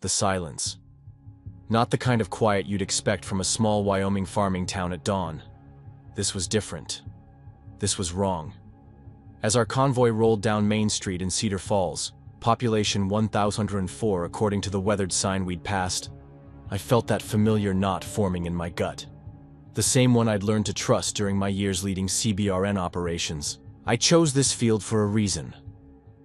the silence. Not the kind of quiet you'd expect from a small Wyoming farming town at dawn. This was different. This was wrong. As our convoy rolled down Main Street in Cedar Falls, population 1,004 according to the weathered sign we'd passed, I felt that familiar knot forming in my gut. The same one I'd learned to trust during my years leading CBRN operations. I chose this field for a reason.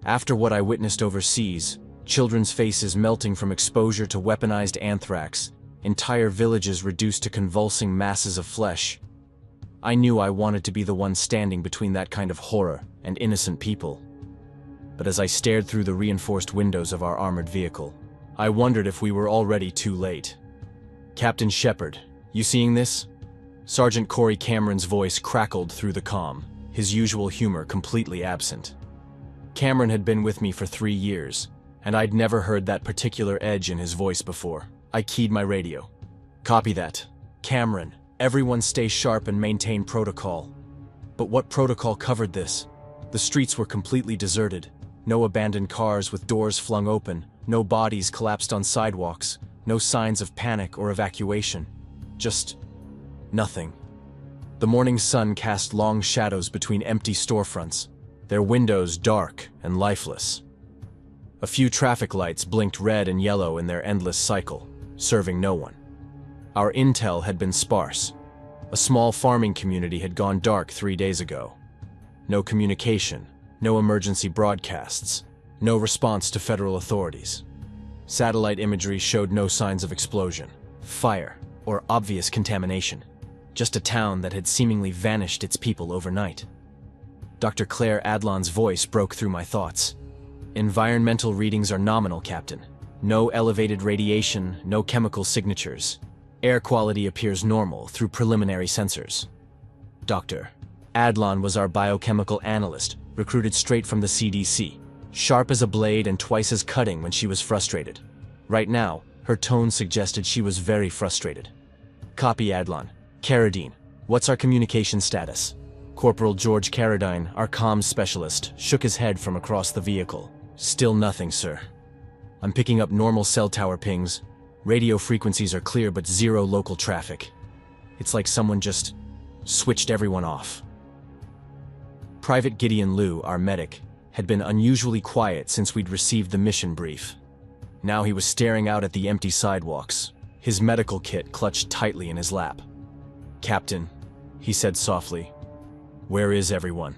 After what I witnessed overseas, children's faces melting from exposure to weaponized anthrax, entire villages reduced to convulsing masses of flesh, I knew I wanted to be the one standing between that kind of horror and innocent people. But as I stared through the reinforced windows of our armored vehicle, I wondered if we were already too late. "Captain Shepard, you seeing this?" Sergeant Corey Cameron's voice crackled through the comm, his usual humor completely absent. Cameron had been with me for 3 years, and I'd never heard that particular edge in his voice before. I keyed my radio. "Copy that. Cameron, everyone stay sharp and maintain protocol." But what protocol covered this? The streets were completely deserted. No abandoned cars with doors flung open, no bodies collapsed on sidewalks, no signs of panic or evacuation. Just nothing. The morning sun cast long shadows between empty storefronts, their windows dark and lifeless. A few traffic lights blinked red and yellow in their endless cycle, serving no one. Our intel had been sparse. A small farming community had gone dark 3 days ago. No communication, no emergency broadcasts, no response to federal authorities. Satellite imagery showed no signs of explosion, fire, or obvious contamination. Just a town that had seemingly vanished its people overnight. Dr. Claire Adlon's voice broke through my thoughts. "Environmental readings are nominal, Captain. No elevated radiation, no chemical signatures. Air quality appears normal through preliminary sensors." Dr. Adlon was our biochemical analyst, recruited straight from the CDC, sharp as a blade and twice as cutting when she was frustrated. Right now, her tone suggested she was very frustrated. "Copy, Adlon. Carradine, what's our communication status?" Corporal George Carradine, our comms specialist, shook his head from across the vehicle. "Still nothing, sir. I'm picking up normal cell tower pings. Radio frequencies are clear but zero local traffic. It's like someone just switched everyone off." Private Gideon Liu, our medic, had been unusually quiet since we'd received the mission brief. Now he was staring out at the empty sidewalks, his medical kit clutched tightly in his lap. "Captain," he said softly, "where is everyone?"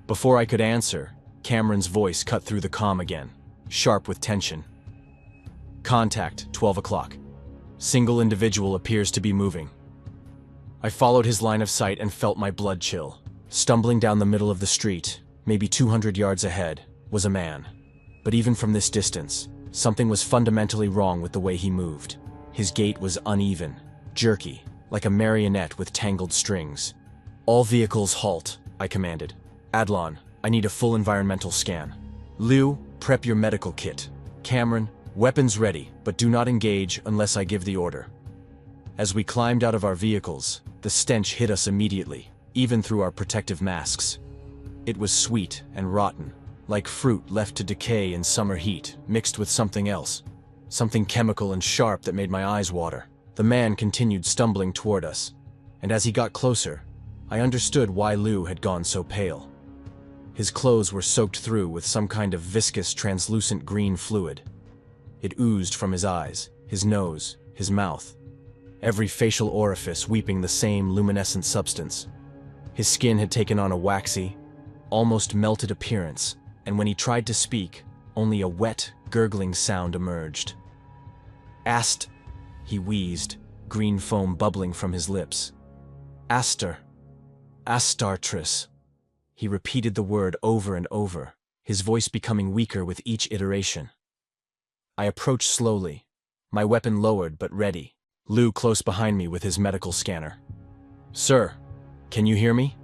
Before I could answer, Cameron's voice cut through the comm again, sharp with tension. "Contact, 12 o'clock. Single individual appears to be moving." I followed his line of sight and felt my blood chill. Stumbling down the middle of the street, maybe 200 yards ahead, was a man. But even from this distance, something was fundamentally wrong with the way he moved. His gait was uneven, jerky, like a marionette with tangled strings. "All vehicles halt," I commanded. "Adlon, I need a full environmental scan. Liu, prep your medical kit. Cameron, weapons ready, but do not engage unless I give the order." As we climbed out of our vehicles, the stench hit us immediately, even through our protective masks. It was sweet and rotten, like fruit left to decay in summer heat, mixed with something else. Something chemical and sharp that made my eyes water. The man continued stumbling toward us, and as he got closer, I understood why Liu had gone so pale. His clothes were soaked through with some kind of viscous, translucent green fluid. It oozed from his eyes, his nose, his mouth, every facial orifice weeping the same luminescent substance. His skin had taken on a waxy, almost melted appearance, and when he tried to speak, only a wet, gurgling sound emerged. He wheezed, green foam bubbling from his lips. Astartris. He repeated the word over and over, his voice becoming weaker with each iteration. I approached slowly, my weapon lowered but ready, Liu close behind me with his medical scanner. "Sir, can you hear me?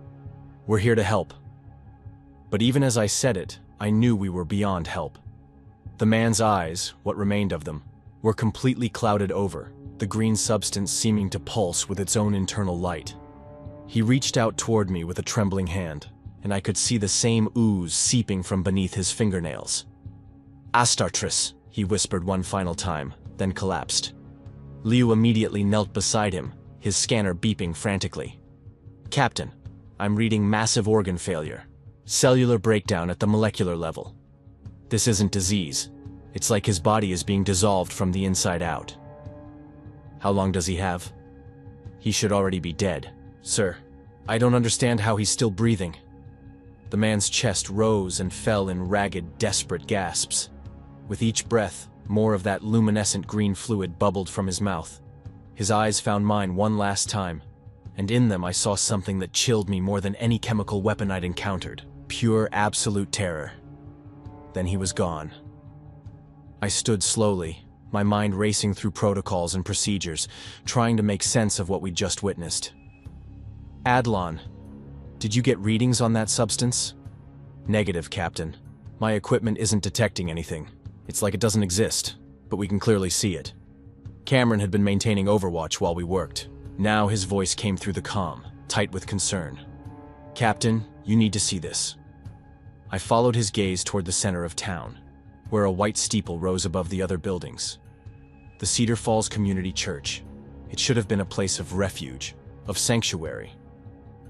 We're here to help." But even as I said it, I knew we were beyond help. The man's eyes, what remained of them, were completely clouded over, the green substance seeming to pulse with its own internal light. He reached out toward me with a trembling hand, and I could see the same ooze seeping from beneath his fingernails. "Astartris," he whispered one final time, then collapsed. Liu immediately knelt beside him, his scanner beeping frantically. "Captain, I'm reading massive organ failure. Cellular breakdown at the molecular level. This isn't disease. It's like his body is being dissolved from the inside out." "How long does he have?" "He should already be dead, sir. I don't understand how he's still breathing." The man's chest rose and fell in ragged, desperate gasps. With each breath, more of that luminescent green fluid bubbled from his mouth. His eyes found mine one last time, and in them I saw something that chilled me more than any chemical weapon I'd encountered. Pure, absolute terror. Then he was gone. I stood slowly, my mind racing through protocols and procedures, trying to make sense of what we'd just witnessed. "Adlon, did you get readings on that substance?" "Negative, Captain. My equipment isn't detecting anything. It's like it doesn't exist, but we can clearly see it." Cameron had been maintaining overwatch while we worked. Now his voice came through the comm, tight with concern. "Captain, you need to see this." I followed his gaze toward the center of town, where a white steeple rose above the other buildings. The Cedar Falls Community Church. It should have been a place of refuge, of sanctuary.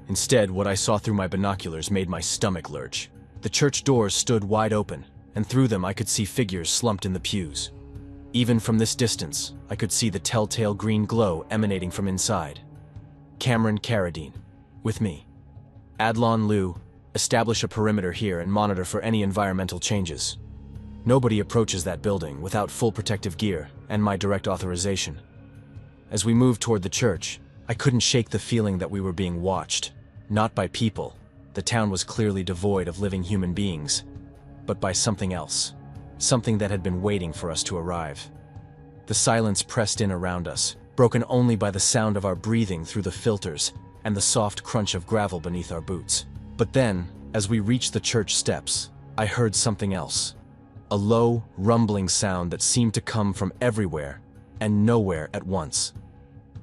Instead, what I saw through my binoculars made my stomach lurch. The church doors stood wide open, and through them I could see figures slumped in the pews. Even from this distance, I could see the telltale green glow emanating from inside. Cameron Carradine, with me. "Adlon Liu, establish a perimeter here and monitor for any environmental changes. Nobody approaches that building without full protective gear and my direct authorization." As we moved toward the church, I couldn't shake the feeling that we were being watched, not by people. The town was clearly devoid of living human beings, but by something else, something that had been waiting for us to arrive. The silence pressed in around us, broken only by the sound of our breathing through the filters and the soft crunch of gravel beneath our boots. But then, as we reached the church steps, I heard something else. A low, rumbling sound that seemed to come from everywhere and nowhere at once.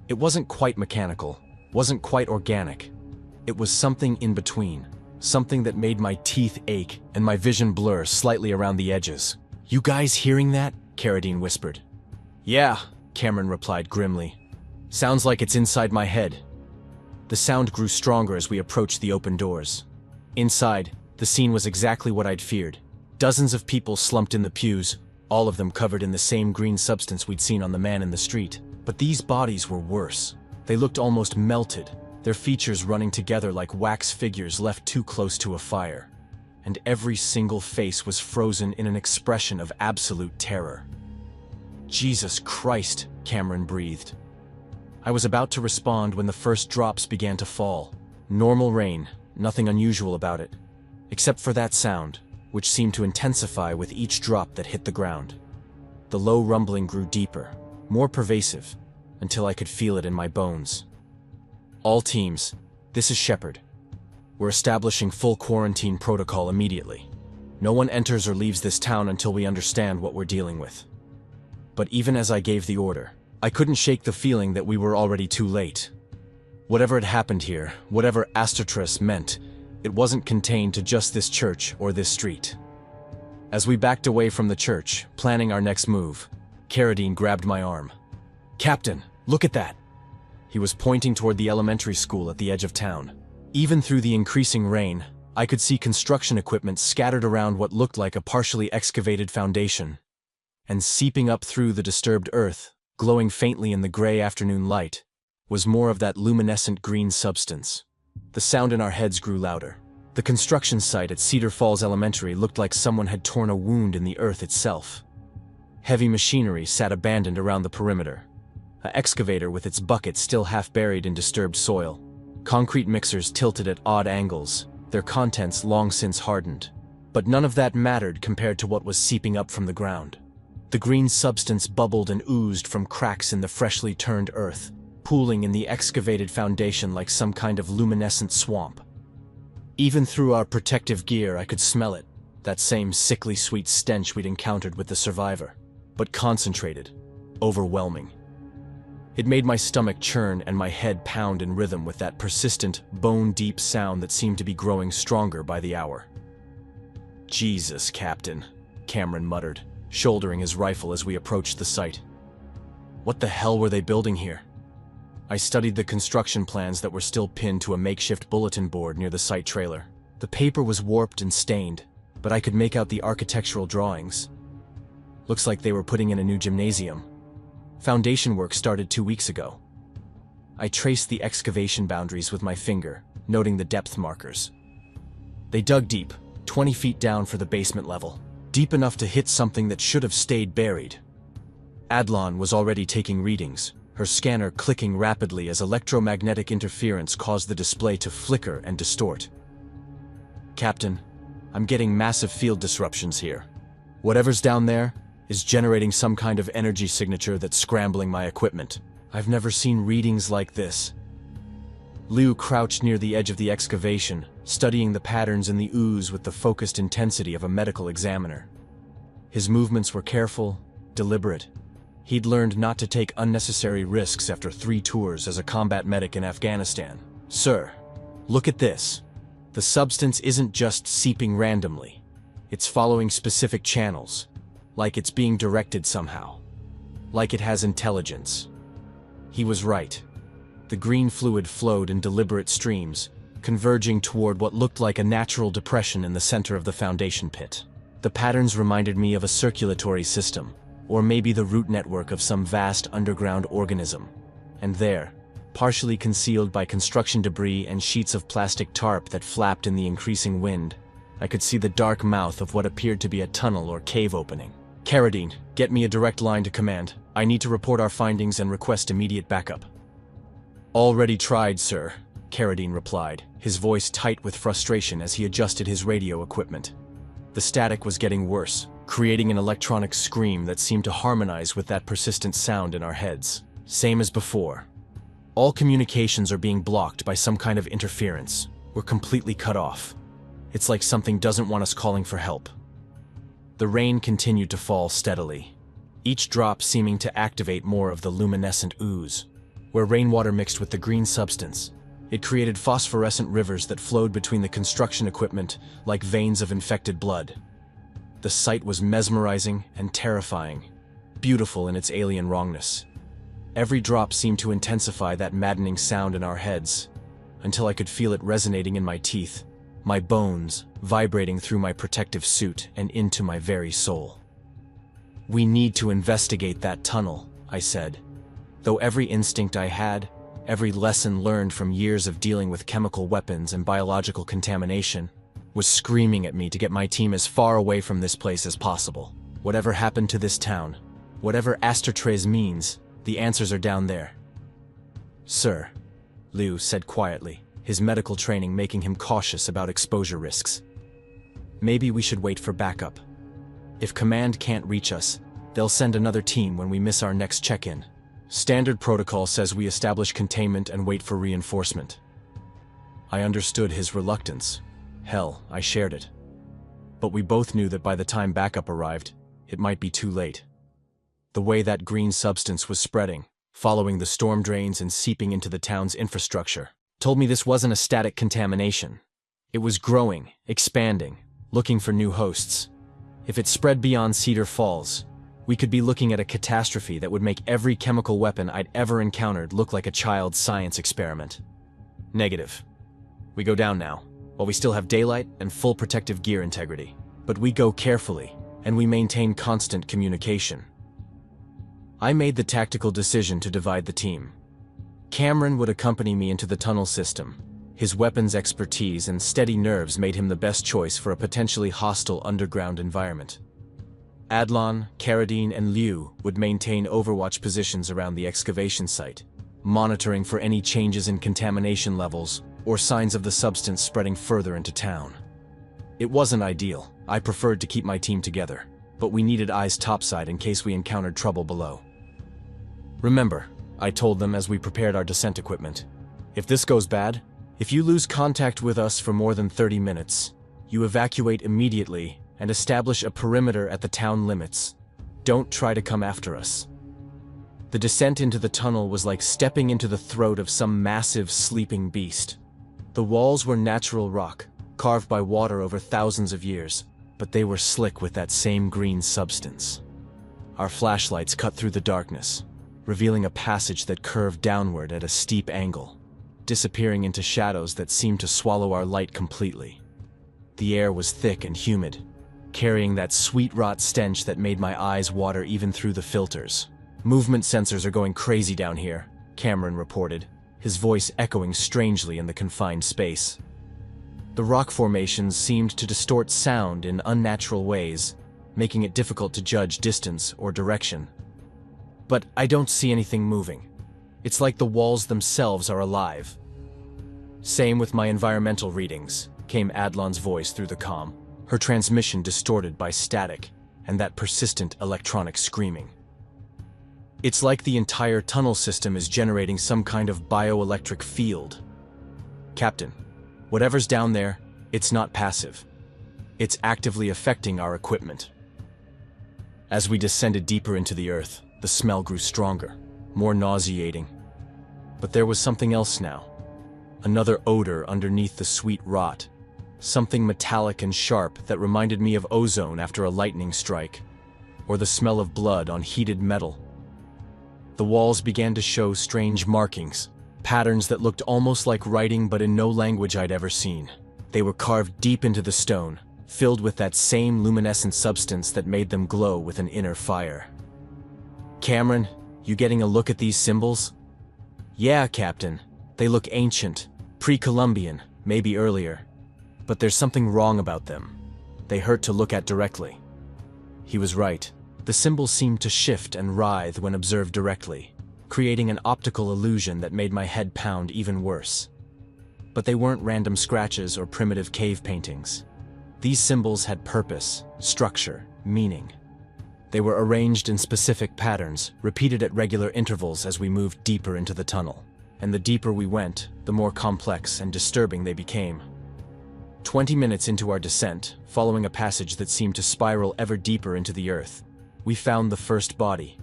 It wasn't quite mechanical, wasn't quite organic. It was something in between, something that made my teeth ache and my vision blur slightly around the edges. "You guys hearing that?" Carradine whispered. "Yeah," Cameron replied grimly. "Sounds like it's inside my head." The sound grew stronger as we approached the open doors. Inside, the scene was exactly what I'd feared. Dozens of people slumped in the pews, all of them covered in the same green substance we'd seen on the man in the street. But these bodies were worse. They looked almost melted, their features running together like wax figures left too close to a fire. And every single face was frozen in an expression of absolute terror. "Jesus Christ," Cameron breathed. I was about to respond when the first drops began to fall. Normal rain, nothing unusual about it, except for that sound, which seemed to intensify with each drop that hit the ground. The low rumbling grew deeper, more pervasive, until I could feel it in my bones. "All teams, this is Shepard. We're establishing full quarantine protocol immediately. No one enters or leaves this town until we understand what we're dealing with." But even as I gave the order, I couldn't shake the feeling that we were already too late. Whatever had happened here, whatever Astartes meant, it wasn't contained to just this church or this street. As we backed away from the church, planning our next move, Carradine grabbed my arm. "Captain, look at that!" He was pointing toward the elementary school at the edge of town. Even through the increasing rain, I could see construction equipment scattered around what looked like a partially excavated foundation. And seeping up through the disturbed earth, glowing faintly in the gray afternoon light, was more of that luminescent green substance. The sound in our heads grew louder. The construction site at Cedar Falls Elementary looked like someone had torn a wound in the earth itself. Heavy machinery sat abandoned around the perimeter. An excavator with its bucket still half buried in disturbed soil. Concrete mixers tilted at odd angles, their contents long since hardened. But none of that mattered compared to what was seeping up from the ground. The green substance bubbled and oozed from cracks in the freshly turned earth, pooling in the excavated foundation like some kind of luminescent swamp. Even through our protective gear, I could smell it, that same sickly sweet stench we'd encountered with the survivor, but concentrated, overwhelming. It made my stomach churn and my head pound in rhythm with that persistent, bone-deep sound that seemed to be growing stronger by the hour. "Jesus, Captain," Cameron muttered. shouldering his rifle as we approached the site. What the hell were they building here? I studied the construction plans that were still pinned to a makeshift bulletin board near the site trailer. The paper was warped and stained, but I could make out the architectural drawings. Looks like they were putting in a new gymnasium. Foundation work started 2 weeks ago. I traced the excavation boundaries with my finger, noting the depth markers. They dug deep, 20 feet down for the basement level, deep enough to hit something that should have stayed buried. Adlon was already taking readings, her scanner clicking rapidly as electromagnetic interference caused the display to flicker and distort. Captain, I'm getting massive field disruptions here. Whatever's down there is generating some kind of energy signature that's scrambling my equipment. I've never seen readings like this. Liu crouched near the edge of the excavation, studying the patterns in the ooze with the focused intensity of a medical examiner. His movements were careful, deliberate. He'd learned not to take unnecessary risks after 3 tours as a combat medic in Afghanistan. Sir, look at this. The substance isn't just seeping randomly. It's following specific channels, like it's being directed somehow, like it has intelligence. He was right. The green fluid flowed in deliberate streams, converging toward what looked like a natural depression in the center of the foundation pit. The patterns reminded me of a circulatory system, or maybe the root network of some vast underground organism. And there, partially concealed by construction debris and sheets of plastic tarp that flapped in the increasing wind, I could see the dark mouth of what appeared to be a tunnel or cave opening. Carradine, get me a direct line to command. I need to report our findings and request immediate backup. Already tried, sir, Carradine replied, his voice tight with frustration as he adjusted his radio equipment. The static was getting worse, creating an electronic scream that seemed to harmonize with that persistent sound in our heads. Same as before. All communications are being blocked by some kind of interference. We're completely cut off. It's like something doesn't want us calling for help. The rain continued to fall steadily, each drop seeming to activate more of the luminescent ooze. Where rainwater mixed with the green substance, it created phosphorescent rivers that flowed between the construction equipment like veins of infected blood. The sight was mesmerizing and terrifying, beautiful in its alien wrongness. Every drop seemed to intensify that maddening sound in our heads, until I could feel it resonating in my teeth, my bones vibrating through my protective suit and into my very soul. We need to investigate that tunnel, I said, though every instinct I had, every lesson learned from years of dealing with chemical weapons and biological contamination, was screaming at me to get my team as far away from this place as possible. Whatever happened to this town, whatever Astertres means, the answers are down there. Sir, Liu said quietly, his medical training making him cautious about exposure risks. Maybe we should wait for backup. If command can't reach us, they'll send another team when we miss our next check-in. Standard protocol says we establish containment and wait for reinforcement. I understood his reluctance. Hell, I shared it. But we both knew that by the time backup arrived, it might be too late. The way that green substance was spreading, following the storm drains and seeping into the town's infrastructure, told me this wasn't a static contamination. It was growing, expanding, looking for new hosts. If it spread beyond Cedar Falls, we could be looking at a catastrophe that would make every chemical weapon I'd ever encountered look like a child's science experiment. Negative. We go down now, while we still have daylight and full protective gear integrity. But we go carefully, and we maintain constant communication. I made the tactical decision to divide the team. Cameron would accompany me into the tunnel system. His weapons expertise and steady nerves made him the best choice for a potentially hostile underground environment. Adlon, Carradine, and Liu would maintain overwatch positions around the excavation site, monitoring for any changes in contamination levels or signs of the substance spreading further into town. It wasn't ideal. I preferred to keep my team together, but we needed eyes topside in case we encountered trouble below. Remember, I told them as we prepared our descent equipment, if this goes bad, if you lose contact with us for more than 30 minutes, you evacuate immediately and establish a perimeter at the town limits. Don't try to come after us. The descent into the tunnel was like stepping into the throat of some massive sleeping beast. The walls were natural rock, carved by water over thousands of years, but they were slick with that same green substance. Our flashlights cut through the darkness, revealing a passage that curved downward at a steep angle, disappearing into shadows that seemed to swallow our light completely. The air was thick and humid, carrying that sweet rot stench that made my eyes water even through the filters. "Movement sensors are going crazy down here," Cameron reported, his voice echoing strangely in the confined space. The rock formations seemed to distort sound in unnatural ways, making it difficult to judge distance or direction. "But I don't see anything moving. It's like the walls themselves are alive." "Same with my environmental readings," came Adlon's voice through the comm, her transmission distorted by static and that persistent electronic screaming. "It's like the entire tunnel system is generating some kind of bioelectric field. Captain, whatever's down there, it's not passive. It's actively affecting our equipment." As we descended deeper into the earth, the smell grew stronger, more nauseating. But there was something else now. Another odor underneath the sweet rot. Something metallic and sharp that reminded me of ozone after a lightning strike, or the smell of blood on heated metal. The walls began to show strange markings, patterns that looked almost like writing but in no language I'd ever seen. They were carved deep into the stone, filled with that same luminescent substance that made them glow with an inner fire. "Cameron, you getting a look at these symbols?" "Yeah, Captain. They look ancient, pre-Columbian, maybe earlier. But there's something wrong about them. They hurt to look at directly." He was right. The symbols seemed to shift and writhe when observed directly, creating an optical illusion that made my head pound even worse. But they weren't random scratches or primitive cave paintings. These symbols had purpose, structure, meaning. They were arranged in specific patterns, repeated at regular intervals as we moved deeper into the tunnel. And the deeper we went, the more complex and disturbing they became. 20 minutes into our descent, following a passage that seemed to spiral ever deeper into the earth, we found the first body.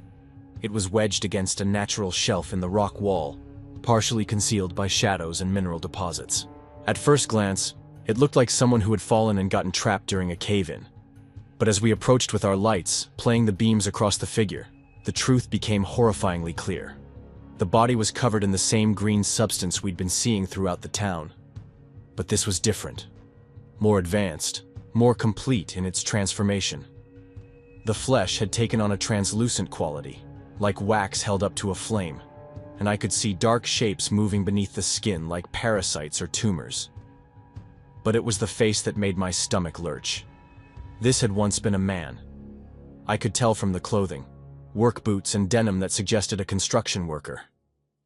It was wedged against a natural shelf in the rock wall, partially concealed by shadows and mineral deposits. At first glance, it looked like someone who had fallen and gotten trapped during a cave-in. But as we approached with our lights, playing the beams across the figure, the truth became horrifyingly clear. The body was covered in the same green substance we'd been seeing throughout the town. But this was different. More advanced, more complete in its transformation. The flesh had taken on a translucent quality, like wax held up to a flame, and I could see dark shapes moving beneath the skin like parasites or tumors. But it was the face that made my stomach lurch. This had once been a man. I could tell from the clothing, work boots and denim that suggested a construction worker.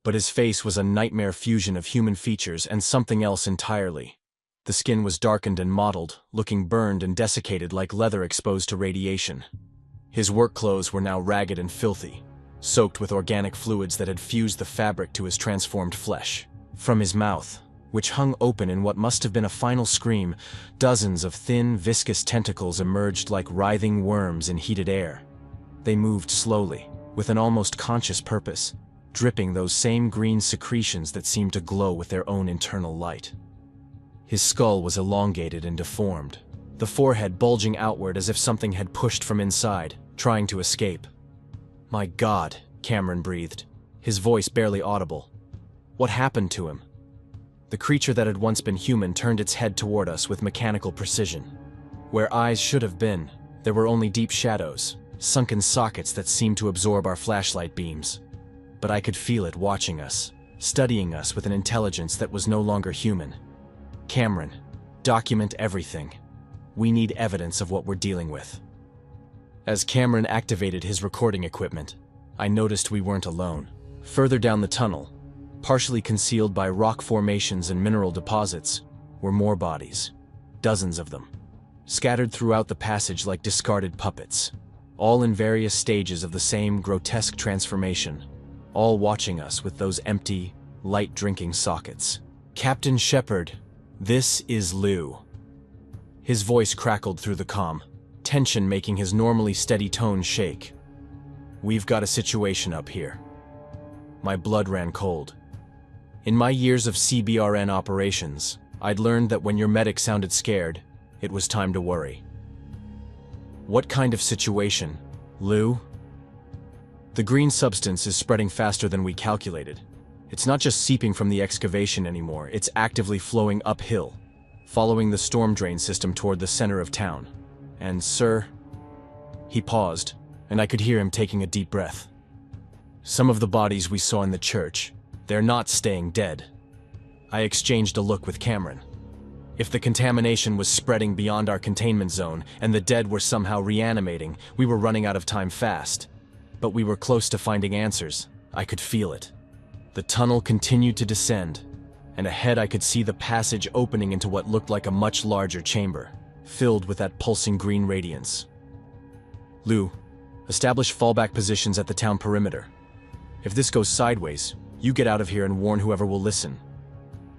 But his face was a nightmare fusion of human features and something else entirely. The skin was darkened and mottled, looking burned and desiccated like leather exposed to radiation. His work clothes were now ragged and filthy, soaked with organic fluids that had fused the fabric to his transformed flesh. From his mouth, which hung open in what must have been a final scream, dozens of thin, viscous tentacles emerged like writhing worms in heated air. They moved slowly, with an almost conscious purpose, dripping those same green secretions that seemed to glow with their own internal light. His skull was elongated and deformed, the forehead bulging outward as if something had pushed from inside, trying to escape. "My God," Cameron breathed, his voice barely audible. "What happened to him?" The creature that had once been human turned its head toward us with mechanical precision. Where eyes should have been, there were only deep shadows, sunken sockets that seemed to absorb our flashlight beams. But I could feel it watching us, studying us with an intelligence that was no longer human. "Cameron, document everything. We need evidence of what we're dealing with." As Cameron activated his recording equipment, I noticed we weren't alone. Further down the tunnel, partially concealed by rock formations and mineral deposits, were more bodies. Dozens of them, scattered throughout the passage like discarded puppets, all in various stages of the same grotesque transformation, all watching us with those empty, light-drinking sockets. "Captain Shepard, this is Lou." His voice crackled through the comm, tension making his normally steady tone shake. "We've got a situation up here." My blood ran cold. In my years of CBRN operations, I'd learned that when your medic sounded scared, it was time to worry. What kind of situation, Lou? The green substance is spreading faster than we calculated. It's not just seeping from the excavation anymore, it's actively flowing uphill, following the storm drain system toward the center of town. And, sir... He paused, and I could hear him taking a deep breath. Some of the bodies we saw in the church, they're not staying dead. I exchanged a look with Cameron. If the contamination was spreading beyond our containment zone and the dead were somehow reanimating, we were running out of time fast. But we were close to finding answers. I could feel it. The tunnel continued to descend, and ahead I could see the passage opening into what looked like a much larger chamber, filled with that pulsing green radiance. Lou, establish fallback positions at the town perimeter. If this goes sideways, you get out of here and warn whoever will listen.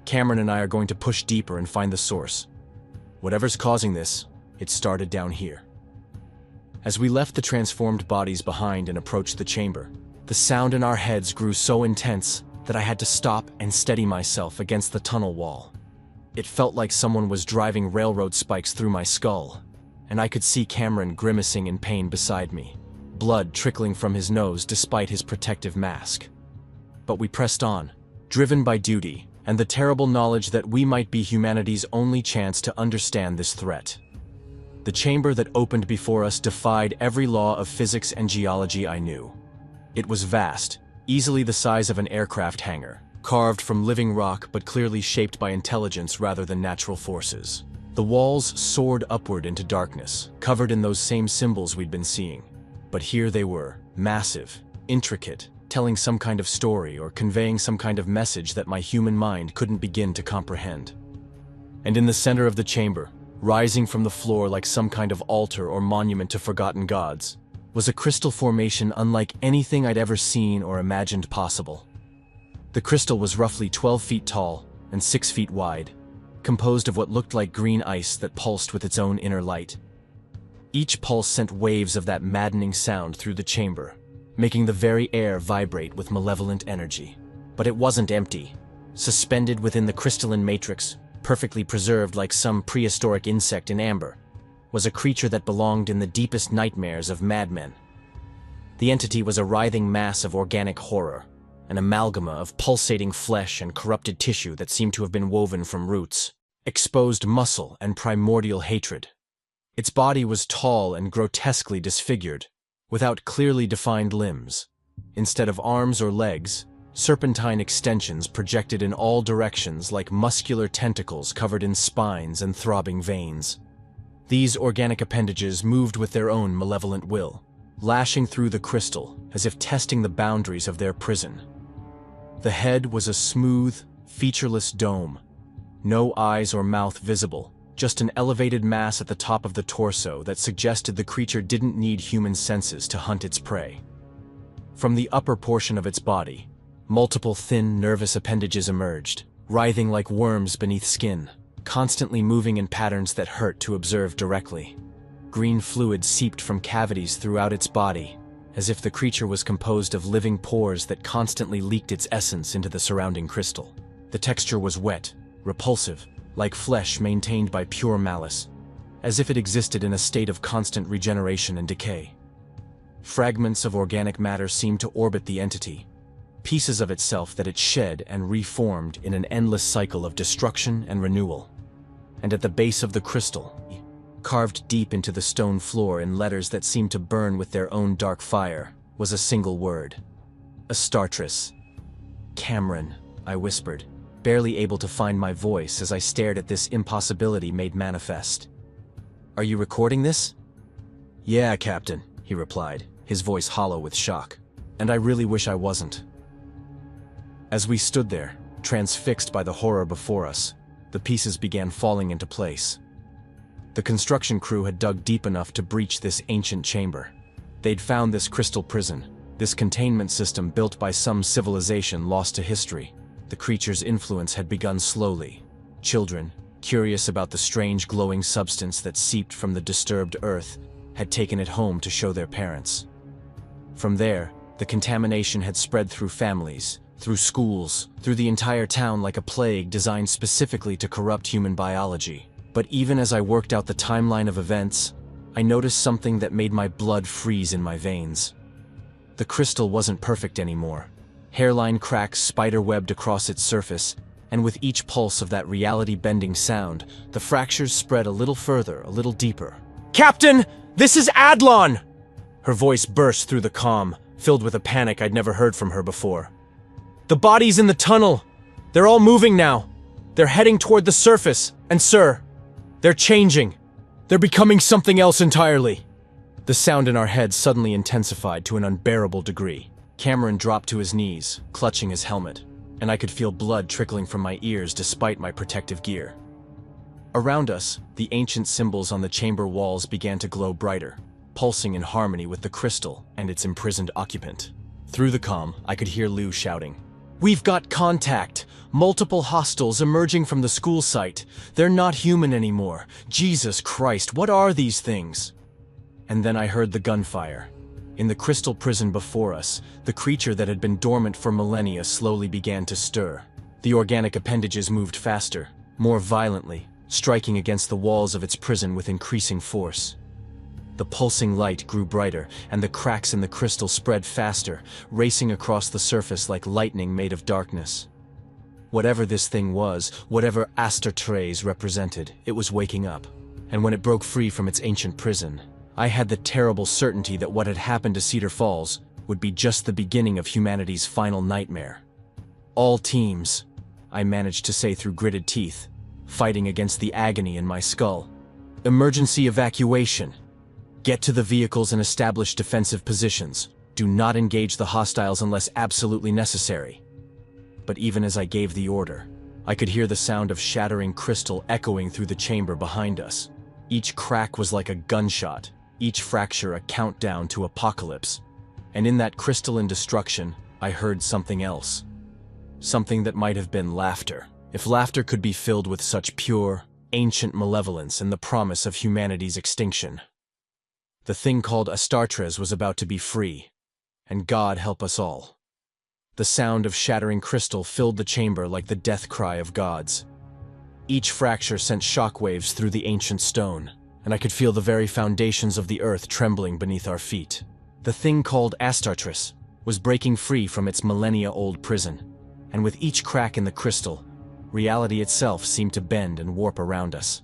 Cameron and I are going to push deeper and find the source. Whatever's causing this, it started down here. As we left the transformed bodies behind and approached the chamber, the sound in our heads grew so intense that I had to stop and steady myself against the tunnel wall. It felt like someone was driving railroad spikes through my skull, and I could see Cameron grimacing in pain beside me, blood trickling from his nose despite his protective mask. But we pressed on, driven by duty and the terrible knowledge that we might be humanity's only chance to understand this threat. The chamber that opened before us defied every law of physics and geology I knew. It was vast, easily the size of an aircraft hangar, carved from living rock but clearly shaped by intelligence rather than natural forces. The walls soared upward into darkness, covered in those same symbols we'd been seeing. But here they were, massive, intricate, telling some kind of story or conveying some kind of message that my human mind couldn't begin to comprehend. And in the center of the chamber, rising from the floor like some kind of altar or monument to forgotten gods, was a crystal formation unlike anything I'd ever seen or imagined possible. The crystal was roughly 12 feet tall and 6 feet wide, composed of what looked like green ice that pulsed with its own inner light. Each pulse sent waves of that maddening sound through the chamber, making the very air vibrate with malevolent energy. But it wasn't empty. Suspended within the crystalline matrix, perfectly preserved like some prehistoric insect in amber, was a creature that belonged in the deepest nightmares of madmen. The entity was a writhing mass of organic horror, an amalgama of pulsating flesh and corrupted tissue that seemed to have been woven from roots, exposed muscle and primordial hatred. Its body was tall and grotesquely disfigured, without clearly defined limbs. Instead of arms or legs, serpentine extensions projected in all directions like muscular tentacles covered in spines and throbbing veins. These organic appendages moved with their own malevolent will, lashing through the crystal as if testing the boundaries of their prison. The head was a smooth, featureless dome. No eyes or mouth visible, just an elevated mass at the top of the torso that suggested the creature didn't need human senses to hunt its prey. From the upper portion of its body, multiple thin, nervous appendages emerged, writhing like worms beneath skin, constantly moving in patterns that hurt to observe directly. Green fluid seeped from cavities throughout its body, as if the creature was composed of living pores that constantly leaked its essence into the surrounding crystal. The texture was wet, repulsive, like flesh maintained by pure malice, as if it existed in a state of constant regeneration and decay. Fragments of organic matter seemed to orbit the entity, pieces of itself that it shed and reformed in an endless cycle of destruction and renewal. And at the base of the crystal, carved deep into the stone floor in letters that seemed to burn with their own dark fire, was a single word. Astartes. Cameron, I whispered, barely able to find my voice as I stared at this impossibility made manifest. Are you recording this? Yeah, Captain, he replied, his voice hollow with shock. And I really wish I wasn't. As we stood there, transfixed by the horror before us, the pieces began falling into place. The construction crew had dug deep enough to breach this ancient chamber. They'd found this crystal prison, this containment system built by some civilization lost to history. The creature's influence had begun slowly. Children, curious about the strange glowing substance that seeped from the disturbed earth, had taken it home to show their parents. From there, the contamination had spread through families, through schools, through the entire town like a plague designed specifically to corrupt human biology. But even as I worked out the timeline of events, I noticed something that made my blood freeze in my veins. The crystal wasn't perfect anymore. Hairline cracks spider-webbed across its surface, and with each pulse of that reality-bending sound, the fractures spread a little further, a little deeper. "Captain, this is Adlon!" Her voice burst through the comm, filled with a panic I'd never heard from her before. "The body's in the tunnel. They're all moving now. They're heading toward the surface, and sir, they're changing. They're becoming something else entirely." The sound in our heads suddenly intensified to an unbearable degree. Cameron dropped to his knees, clutching his helmet, and I could feel blood trickling from my ears despite my protective gear. Around us, the ancient symbols on the chamber walls began to glow brighter, pulsing in harmony with the crystal and its imprisoned occupant. Through the comm, I could hear Lou shouting, "We've got contact! Multiple hostiles emerging from the school site. They're not human anymore. Jesus Christ, what are these things?" And then I heard the gunfire. In the crystal prison before us, the creature that had been dormant for millennia slowly began to stir. The organic appendages moved faster, more violently, striking against the walls of its prison with increasing force. The pulsing light grew brighter, and the cracks in the crystal spread faster, racing across the surface like lightning made of darkness. Whatever this thing was, whatever Astartes represented, it was waking up. And when it broke free from its ancient prison, I had the terrible certainty that what had happened to Cedar Falls would be just the beginning of humanity's final nightmare. "All teams," I managed to say through gritted teeth, fighting against the agony in my skull. "Emergency evacuation. Get to the vehicles and establish defensive positions. Do not engage the hostiles unless absolutely necessary." But even as I gave the order, I could hear the sound of shattering crystal echoing through the chamber behind us. Each crack was like a gunshot, each fracture a countdown to apocalypse. And in that crystalline destruction, I heard something else. Something that might have been laughter, if laughter could be filled with such pure, ancient malevolence and the promise of humanity's extinction. The thing called Astartes was about to be free, and God help us all. The sound of shattering crystal filled the chamber like the death cry of gods. Each fracture sent shockwaves through the ancient stone, and I could feel the very foundations of the earth trembling beneath our feet. The thing called Astartes was breaking free from its millennia-old prison, and with each crack in the crystal, reality itself seemed to bend and warp around us.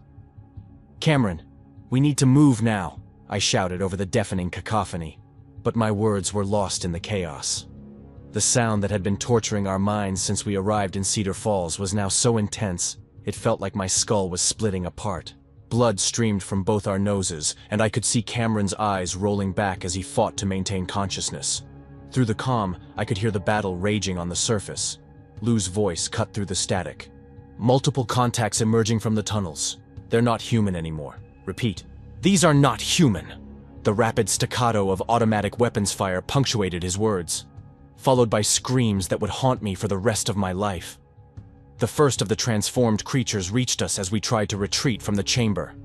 "Cameron, we need to move now," I shouted over the deafening cacophony, but my words were lost in the chaos. The sound that had been torturing our minds since we arrived in Cedar Falls was now so intense, it felt like my skull was splitting apart. Blood streamed from both our noses, and I could see Cameron's eyes rolling back as he fought to maintain consciousness. Through the comm, I could hear the battle raging on the surface. Lou's voice cut through the static. "Multiple contacts emerging from the tunnels. They're not human anymore. Repeat, these are not human." The rapid staccato of automatic weapons fire punctuated his words, followed by screams that would haunt me for the rest of my life. The first of the transformed creatures reached us as we tried to retreat from the chamber.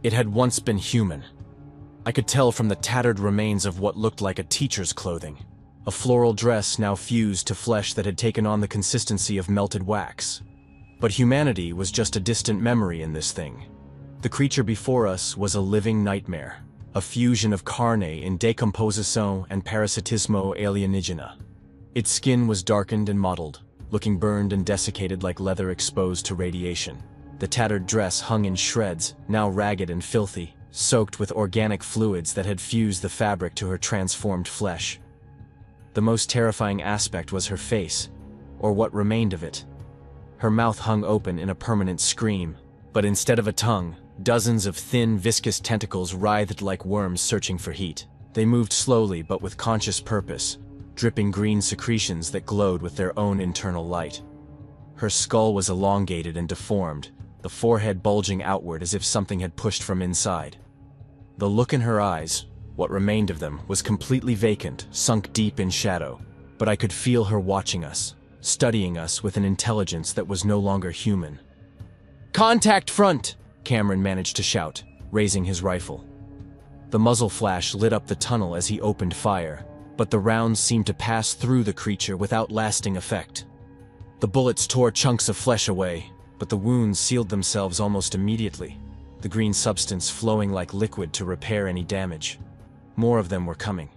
It had once been human. I could tell from the tattered remains of what looked like a teacher's clothing. A floral dress now fused to flesh that had taken on the consistency of melted wax. But humanity was just a distant memory in this thing. The creature before us was a living nightmare, a fusion of carne in decomposition and parasitismo alienigena. Its skin was darkened and mottled, looking burned and desiccated like leather exposed to radiation. The tattered dress hung in shreds, now ragged and filthy, soaked with organic fluids that had fused the fabric to her transformed flesh. The most terrifying aspect was her face, or what remained of it. Her mouth hung open in a permanent scream, but instead of a tongue, dozens of thin, viscous tentacles writhed like worms searching for heat. They moved slowly but with conscious purpose, dripping green secretions that glowed with their own internal light. Her skull was elongated and deformed, the forehead bulging outward as if something had pushed from inside. The look in her eyes, what remained of them, was completely vacant, sunk deep in shadow, but I could feel her watching us, studying us with an intelligence that was no longer human. "Contact front!" Cameron managed to shout, raising his rifle. The muzzle flash lit up the tunnel as he opened fire, but the rounds seemed to pass through the creature without lasting effect. The bullets tore chunks of flesh away, but the wounds sealed themselves almost immediately. the green substance flowing like liquid to repair any damage. More of them were coming.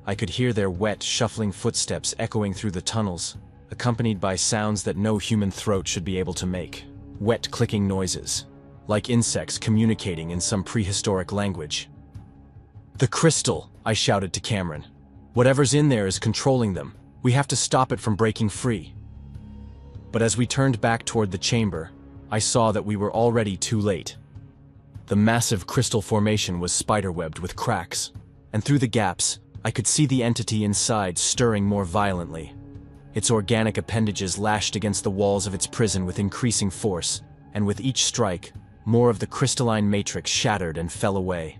I could hear their wet, shuffling footsteps echoing through the tunnels, accompanied by sounds that no human throat should be able to make. Wet, clicking noises, like insects communicating in some prehistoric language. "The crystal!" I shouted to Cameron. "Whatever's in there is controlling them. We have to stop it from breaking free." But as we turned back toward the chamber, I saw that we were already too late. The massive crystal formation was spiderwebbed with cracks, and through the gaps, I could see the entity inside stirring more violently. Its organic appendages lashed against the walls of its prison with increasing force, and with each strike, more of the crystalline matrix shattered and fell away.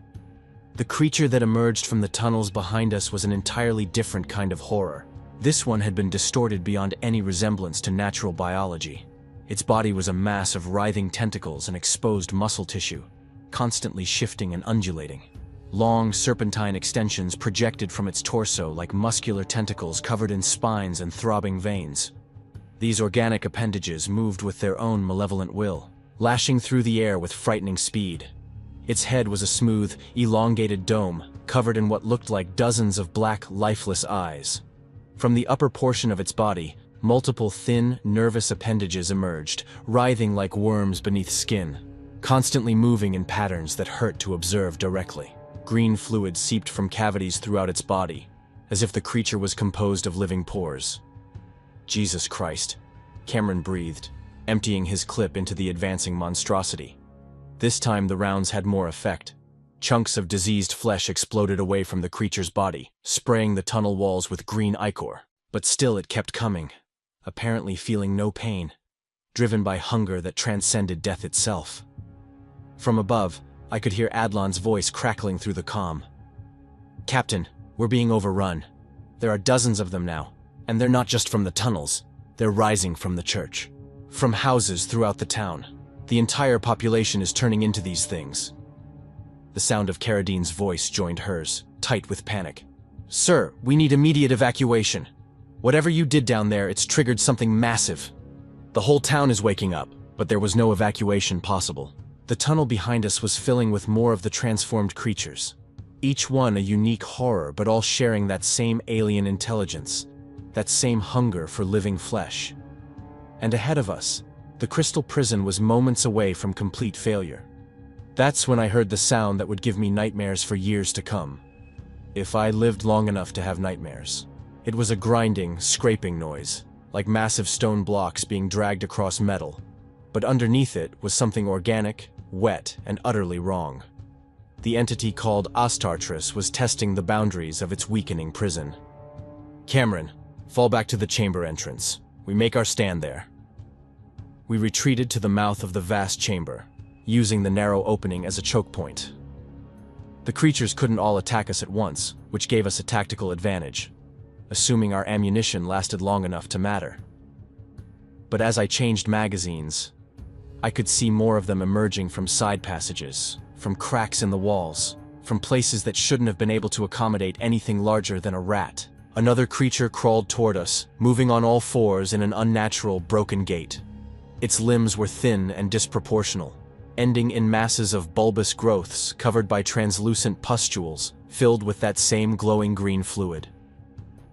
The creature that emerged from the tunnels behind us was an entirely different kind of horror. This one had been distorted beyond any resemblance to natural biology. Its body was a mass of writhing tentacles and exposed muscle tissue, constantly shifting and undulating. Long, serpentine extensions projected from its torso like muscular tentacles covered in spines and throbbing veins. These organic appendages moved with their own malevolent will, lashing through the air with frightening speed. Its head was a smooth, elongated dome, covered in what looked like dozens of black, lifeless eyes. From the upper portion of its body, multiple thin, nervous appendages emerged, writhing like worms beneath skin, constantly moving in patterns that hurt to observe directly. Green fluid seeped from cavities throughout its body, as if the creature was composed of living pores. "Jesus Christ," Cameron breathed, emptying his clip into the advancing monstrosity. This time the rounds had more effect. Chunks of diseased flesh exploded away from the creature's body, spraying the tunnel walls with green ichor. But still it kept coming, apparently feeling no pain, driven by hunger that transcended death itself. From above, I could hear Adlon's voice crackling through the comm. "Captain, we're being overrun. There are dozens of them now, and they're not just from the tunnels. They're rising from the church, from houses throughout the town. The entire population is turning into these things." The sound of Carradine's voice joined hers, tight with panic. "Sir, we need immediate evacuation. Whatever you did down there, it's triggered something massive. The whole town is waking up," but there was no evacuation possible. The tunnel behind us was filling with more of the transformed creatures, each one a unique horror, but all sharing that same alien intelligence, that same hunger for living flesh. And ahead of us, the crystal prison was moments away from complete failure. That's when I heard the sound that would give me nightmares for years to come, if I lived long enough to have nightmares. It was a grinding, scraping noise, like massive stone blocks being dragged across metal, but underneath it was something organic, wet, and utterly wrong. The entity called Astartes was testing the boundaries of its weakening prison. "Cameron, fall back to the chamber entrance. We make our stand there." We retreated to the mouth of the vast chamber, using the narrow opening as a choke point. The creatures couldn't all attack us at once, which gave us a tactical advantage, assuming our ammunition lasted long enough to matter. But as I changed magazines, I could see more of them emerging from side passages, from cracks in the walls, from places that shouldn't have been able to accommodate anything larger than a rat. Another creature crawled toward us, moving on all fours in an unnatural, broken gait. Its limbs were thin and disproportional, ending in masses of bulbous growths covered by translucent pustules filled with that same glowing green fluid.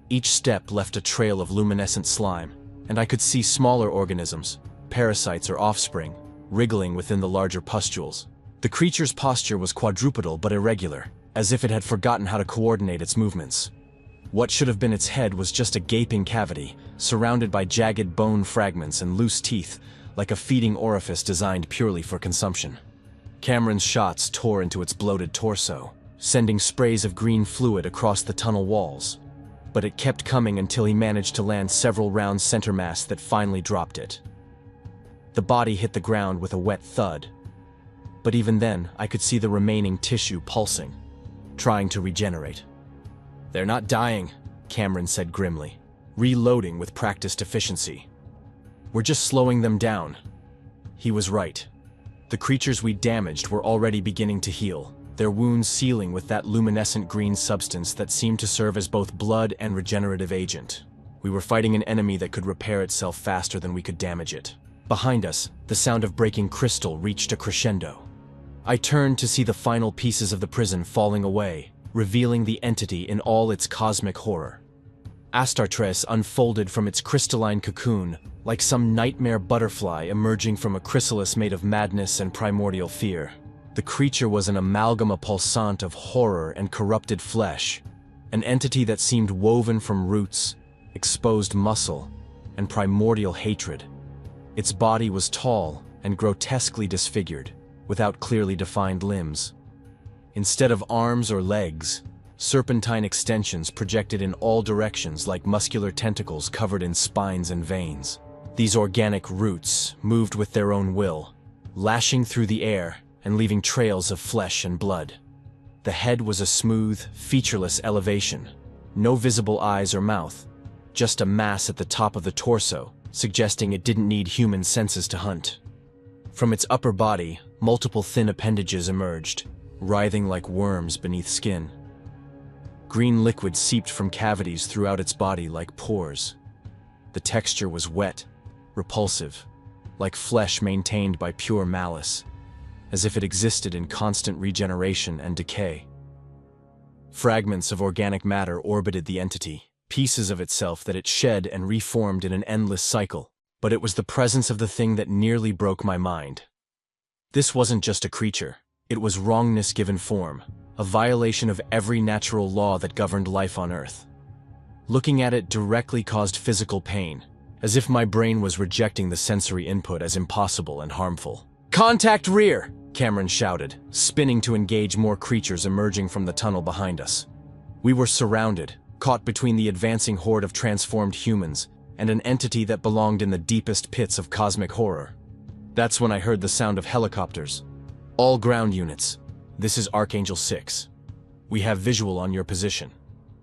Each step left a trail of luminescent slime, and I could see smaller organisms, parasites or offspring, wriggling within the larger pustules. The creature's posture was quadrupedal but irregular, as if it had forgotten how to coordinate its movements. What should have been its head was just a gaping cavity, surrounded by jagged bone fragments and loose teeth, like a feeding orifice designed purely for consumption. Cameron's shots tore into its bloated torso, sending sprays of green fluid across the tunnel walls. But it kept coming until he managed to land several round center mass that finally dropped it. The body hit the ground with a wet thud. But even then, I could see the remaining tissue pulsing, trying to regenerate. "They're not dying," Cameron said grimly, reloading with practiced efficiency. "We're just slowing them down." He was right. The creatures we damaged were already beginning to heal, their wounds sealing with that luminescent green substance that seemed to serve as both blood and regenerative agent. We were fighting an enemy that could repair itself faster than we could damage it. Behind us, the sound of breaking crystal reached a crescendo. I turned to see the final pieces of the prison falling away, revealing the entity in all its cosmic horror. Astartes unfolded from its crystalline cocoon, like some nightmare butterfly emerging from a chrysalis made of madness and primordial fear. The creature was an amalgama pulsant of horror and corrupted flesh, an entity that seemed woven from roots, exposed muscle, and primordial hatred. Its body was tall and grotesquely disfigured, without clearly defined limbs. Instead of arms or legs, serpentine extensions projected in all directions like muscular tentacles covered in spines and veins. These organic roots moved with their own will, lashing through the air and leaving trails of flesh and blood. The head was a smooth, featureless elevation, no visible eyes or mouth, just a mass at the top of the torso, suggesting it didn't need human senses to hunt. From its upper body, multiple thin appendages emerged, writhing like worms beneath skin. Green liquid seeped from cavities throughout its body like pores. The texture was wet, repulsive, like flesh maintained by pure malice, as if it existed in constant regeneration and decay. Fragments of organic matter orbited the entity, pieces of itself that it shed and reformed in an endless cycle, but it was the presence of the thing that nearly broke my mind. This wasn't just a creature, it was wrongness given form, a violation of every natural law that governed life on Earth. Looking at it directly caused physical pain, as if my brain was rejecting the sensory input as impossible and harmful. "Contact rear!" Cameron shouted, spinning to engage more creatures emerging from the tunnel behind us. We were surrounded, caught between the advancing horde of transformed humans and an entity that belonged in the deepest pits of cosmic horror. That's when I heard the sound of helicopters. "All ground units. This is Archangel 6. We have visual on your position.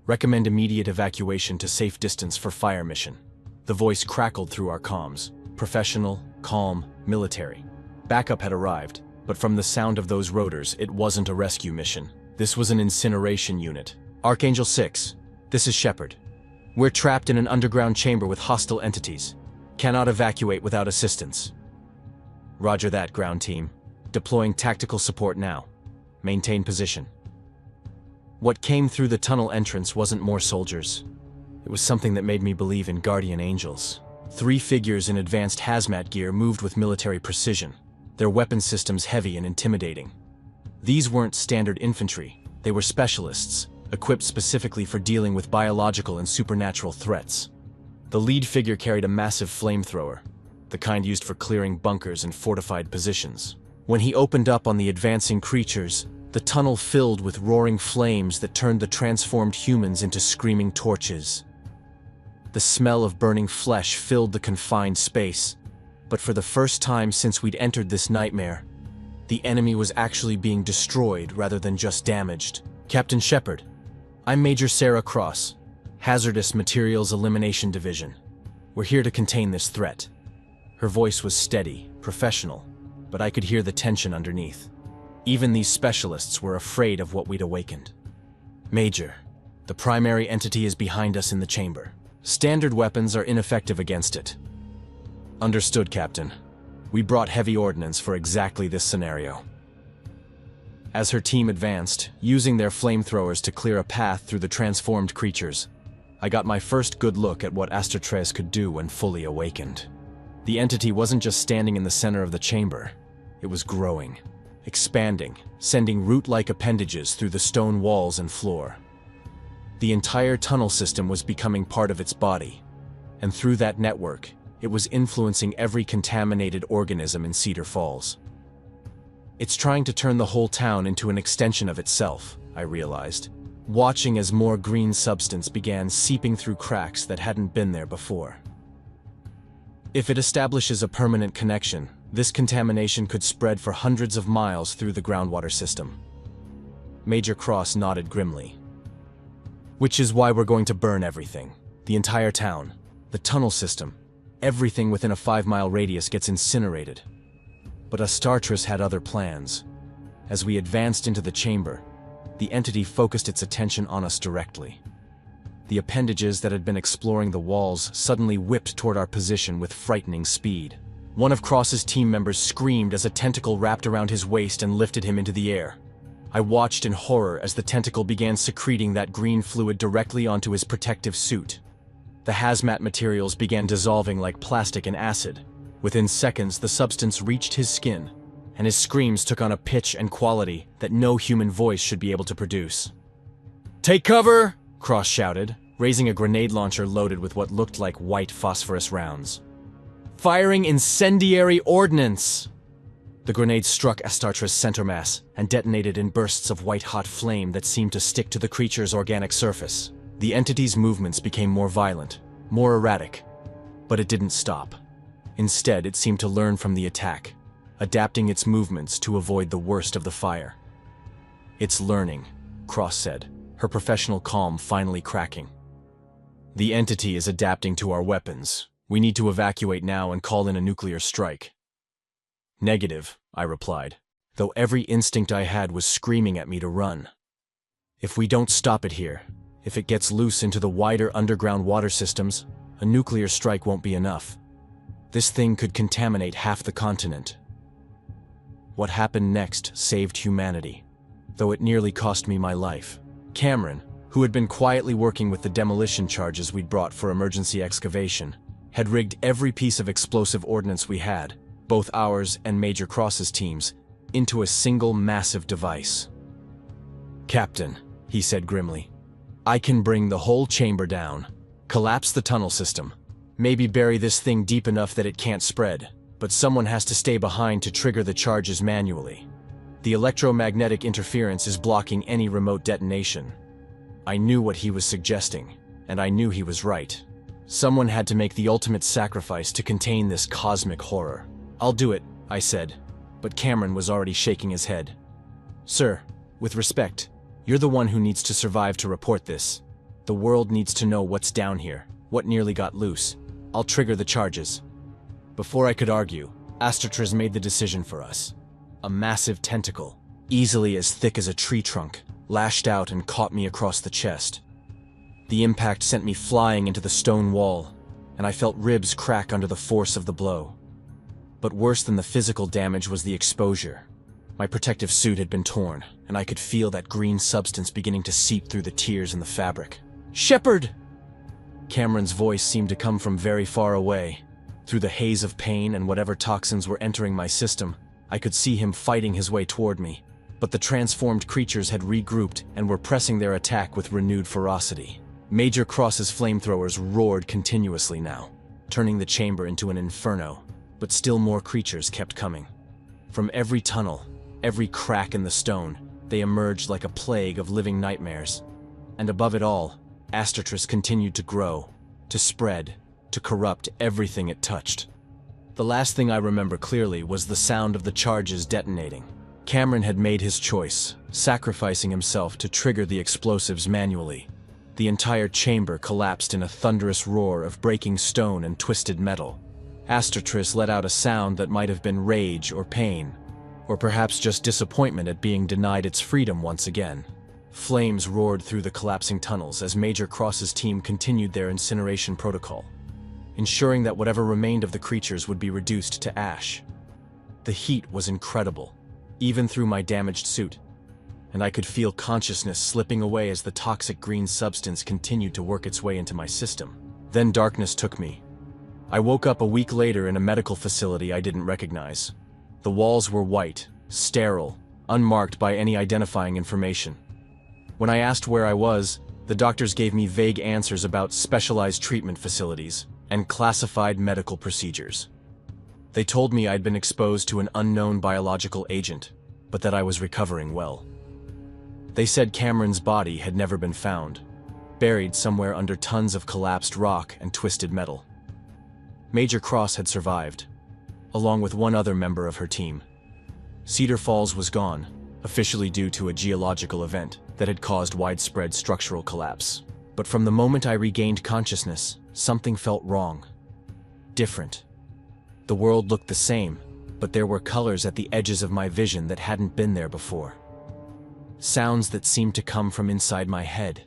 Recommend immediate evacuation to safe distance for fire mission." The voice crackled through our comms. Professional, calm, military. Backup had arrived, but from the sound of those rotors, it wasn't a rescue mission. This was an incineration unit. "Archangel 6, this is Shepard. We're trapped in an underground chamber with hostile entities. Cannot evacuate without assistance." "Roger that, ground team. Deploying tactical support now. Maintain position." What came through the tunnel entrance wasn't more soldiers. It was something that made me believe in guardian angels. 3 figures in advanced hazmat gear moved with military precision, their weapon systems heavy and intimidating. These weren't standard infantry, they were specialists, equipped specifically for dealing with biological and supernatural threats. The lead figure carried a massive flamethrower, the kind used for clearing bunkers and fortified positions. When he opened up on the advancing creatures, the tunnel filled with roaring flames that turned the transformed humans into screaming torches. The smell of burning flesh filled the confined space, but for the first time since we'd entered this nightmare, the enemy was actually being destroyed rather than just damaged. "Captain Shepard, I'm Major Sarah Cross, Hazardous Materials Elimination Division. We're here to contain this threat." Her voice was steady, professional, but I could hear the tension underneath. Even these specialists were afraid of what we'd awakened. "Major, the primary entity is behind us in the chamber. Standard weapons are ineffective against it." "Understood, Captain. We brought heavy ordnance for exactly this scenario." As her team advanced, using their flamethrowers to clear a path through the transformed creatures, I got my first good look at what Astartes could do when fully awakened. The entity wasn't just standing in the center of the chamber, it was growing, expanding, sending root-like appendages through the stone walls and floor. The entire tunnel system was becoming part of its body, and through that network, it was influencing every contaminated organism in Cedar Falls. It's trying to turn the whole town into an extension of itself, I realized, watching as more green substance began seeping through cracks that hadn't been there before. If it establishes a permanent connection, this contamination could spread for hundreds of miles through the groundwater system. Major Cross nodded grimly. "Which is why we're going to burn everything. The entire town, the tunnel system, everything within a 5-mile radius gets incinerated." But Astartes had other plans. As we advanced into the chamber, the entity focused its attention on us directly. The appendages that had been exploring the walls suddenly whipped toward our position with frightening speed. One of Cross's team members screamed as a tentacle wrapped around his waist and lifted him into the air. I watched in horror as the tentacle began secreting that green fluid directly onto his protective suit. The hazmat materials began dissolving like plastic and acid. Within seconds, the substance reached his skin, and his screams took on a pitch and quality that no human voice should be able to produce. "Take cover!" Cross shouted, raising a grenade launcher loaded with what looked like white phosphorus rounds. "Firing incendiary ordnance!" The grenade struck Astartra's center mass and detonated in bursts of white-hot flame that seemed to stick to the creature's organic surface. The entity's movements became more violent, more erratic, but it didn't stop. Instead, it seemed to learn from the attack, adapting its movements to avoid the worst of the fire. "It's learning," Cross said, her professional calm finally cracking. "The entity is adapting to our weapons. We need to evacuate now and call in a nuclear strike." "Negative," I replied, though every instinct I had was screaming at me to run. "If we don't stop it here, if it gets loose into the wider underground water systems, a nuclear strike won't be enough. This thing could contaminate half the continent." What happened next saved humanity, though it nearly cost me my life. Cameron, who had been quietly working with the demolition charges we'd brought for emergency excavation, had rigged every piece of explosive ordnance we had, both ours and Major Cross's teams, into a single massive device. "Captain," he said grimly, "I can bring the whole chamber down, collapse the tunnel system, maybe bury this thing deep enough that it can't spread, but someone has to stay behind to trigger the charges manually. The electromagnetic interference is blocking any remote detonation." I knew what he was suggesting, and I knew he was right. Someone had to make the ultimate sacrifice to contain this cosmic horror. "I'll do it," I said, but Cameron was already shaking his head. "Sir, with respect, you're the one who needs to survive to report this. The world needs to know what's down here, what nearly got loose. I'll trigger the charges." Before I could argue, Astartraz made the decision for us. A massive tentacle, easily as thick as a tree trunk, lashed out and caught me across the chest. The impact sent me flying into the stone wall, and I felt ribs crack under the force of the blow. But worse than the physical damage was the exposure. My protective suit had been torn, and I could feel that green substance beginning to seep through the tears in the fabric. "Shepard!" Cameron's voice seemed to come from very far away. Through the haze of pain and whatever toxins were entering my system, I could see him fighting his way toward me, but the transformed creatures had regrouped and were pressing their attack with renewed ferocity. Major Cross's flamethrowers roared continuously now, turning the chamber into an inferno, but still more creatures kept coming. From every tunnel, every crack in the stone, they emerged like a plague of living nightmares. And above it all, Astartraz continued to grow, to spread, to corrupt everything it touched. The last thing I remember clearly was the sound of the charges detonating. Cameron had made his choice, sacrificing himself to trigger the explosives manually. The entire chamber collapsed in a thunderous roar of breaking stone and twisted metal. Astartraz let out a sound that might have been rage or pain, or perhaps just disappointment at being denied its freedom once again. Flames roared through the collapsing tunnels as Major Cross's team continued their incineration protocol, ensuring that whatever remained of the creatures would be reduced to ash. The heat was incredible, even through my damaged suit, and I could feel consciousness slipping away as the toxic green substance continued to work its way into my system. Then darkness took me. I woke up a week later in a medical facility I didn't recognize. The walls were white, sterile, unmarked by any identifying information. When I asked where I was, the doctors gave me vague answers about specialized treatment facilities and classified medical procedures. They told me I'd been exposed to an unknown biological agent, but that I was recovering well. They said Cameron's body had never been found, buried somewhere under tons of collapsed rock and twisted metal. Major Cross had survived, along with one other member of her team. Cedar Falls was gone, officially due to a geological event that had caused widespread structural collapse. But from the moment I regained consciousness, something felt wrong. Different. The world looked the same, but there were colors at the edges of my vision that hadn't been there before. Sounds that seemed to come from inside my head.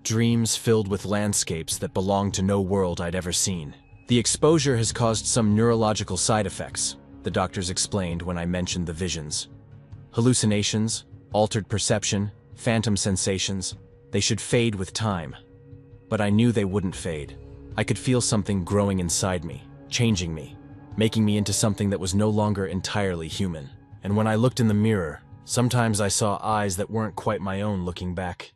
Dreams filled with landscapes that belonged to no world I'd ever seen. The exposure has caused some neurological side effects, the doctors explained when I mentioned the visions. Hallucinations, altered perception, phantom sensations, they should fade with time. But I knew they wouldn't fade. I could feel something growing inside me, changing me, making me into something that was no longer entirely human. And when I looked in the mirror, sometimes I saw eyes that weren't quite my own looking back.